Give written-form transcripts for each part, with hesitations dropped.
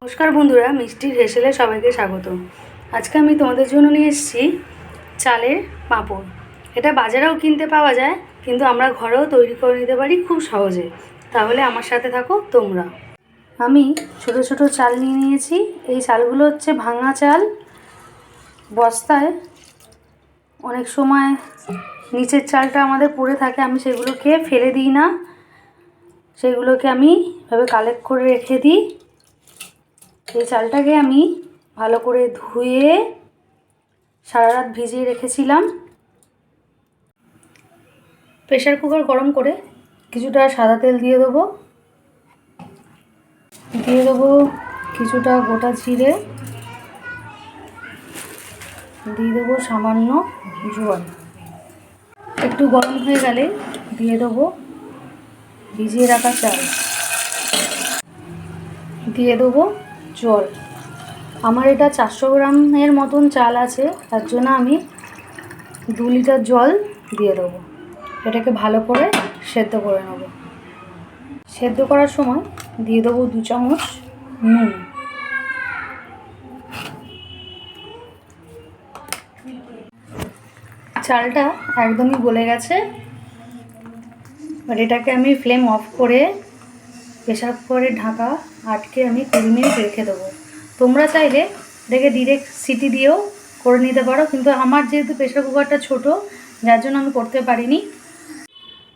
নমস্কার বন্ধুরা, মিষ্টির হেসেলে সবাইকে স্বাগত। আজকে আমি তোমাদের জন্য নিয়ে এসেছি চালের পাঁপড়। এটা বাজারেও কিনতে পাওয়া যায়, কিন্তু আমরা ঘরেও তৈরি করে নিতে পারি খুব সহজে। তাহলে আমার সাথে থাকো তোমরা। আমি ছোট ছোট চাল নিয়ে নিয়েছি। এই চালগুলো হচ্ছে ভাঙা চাল। বস্তায় অনেক সময় নিচের চালটা আমাদের পড়ে থাকে, আমি সেগুলোকে ফেলে দিই না, সেগুলোকে আমি এভাবে কালেক্ট করে রেখে দিই। এই চালটাকে আমি ভালো করে ধুয়ে সারা রাত ভিজিয়ে রেখেছিলাম। প্রেসার কুকার গরম করে কিছুটা সাদা তেল দিয়ে দেবো কিছুটা গোটা জিরে, দিয়ে দেবো সামান্য জল। একটু গরম হয়ে গেলে দিয়ে দেবো ভিজিয়ে রাখা চাল, দিয়ে দেবো জল। আমার এটা 400 গ্রামের মতন চাল আছে, তার জন্য আমি 2 লিটার জল দিয়ে দেবো। এটাকে ভালো করে সেদ্ধ করে নেব। সেদ্ধ করার সময় দিয়ে দেবো 2 চামচ নুন। চালটা একদমই গলে গেছে। এবার এটাকে আমি ফ্লেম অফ করে প্রেসার কুকারের ঢাকা আটকে আমি 20 মিনিট রেখে দেবো। তোমরা চাইলে এটাকে ডিরেক্ট সিটি দিয়েও করে নিতে পারো, কিন্তু আমার যেহেতু প্রেসার কুকারটা ছোট, যার জন্য আমি করতে পারিনি।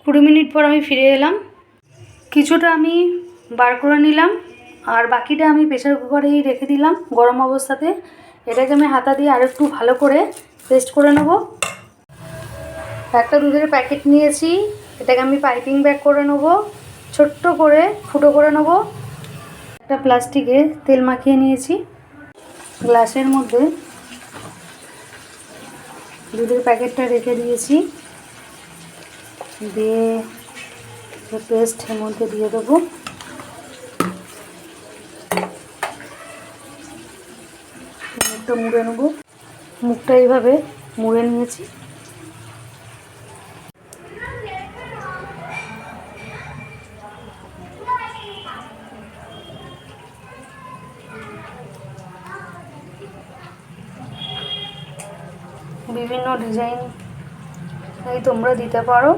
20 মিনিট পর আমি ফিরে এলাম। কিছুটা আমি বার করে নিলাম, আর বাকিটা আমি প্রেসার কুকারেই রেখে দিলাম গরম অবস্থাতে। এটাকে আমি হাতা দিয়ে আরেকটু ভালো করে পেস্ট করে নেব। একটা দুধের প্যাকেট নিয়েছি, এটাকে আমি পাইপিং ব্যাগ করে নেব, ছোট্ট করে ফুটো করে নেব। একটা প্লাস্টিকে তেল মাখিয়ে নিয়েছি। গ্লাসের মধ্যে দুধের প্যাকেটটা রেখে দিয়েছি, দিয়ে পেস্ট এর মধ্যে দিয়ে দেবো। মুখটা মুড়ে নেব। মুখটা এইভাবে মুড়ে নিয়েছি। বিভিন্ন ডিজাইন তোমরা দিতে পারো।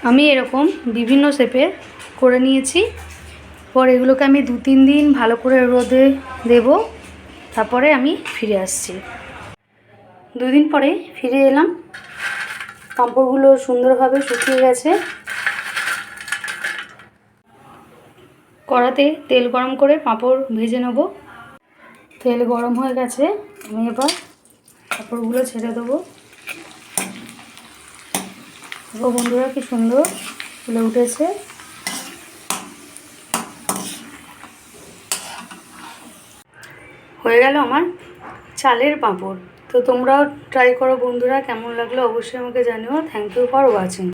আমি এরকম বিভিন্ন শেপের করে নিয়েছি। পর এগুলোকে আমি 2-3 দিন ভালো করে রোদে দেব, তারপরে আমি ফিরে আসছি। 2 দিন পরে ফিরে এলাম। পাঁপড়গুলো সুন্দরভাবে শুকিয়ে গেছে। কড়াতে তেল গরম করে পাঁপড় ভেজে নেব। তেল গরম হয়ে গেছে, আমি এবার পাঁপড়গুলো ছেড়ে দেবো। বন্ধুরা, কি সুন্দর ফুলে উঠেছে। হয়ে গেল আমার চালের পাঁপড়। তো তোমরাও ট্রাই করো বন্ধুরা। কেমন লাগলো অবশ্যই আমাকে জানিও। Thank you for watching.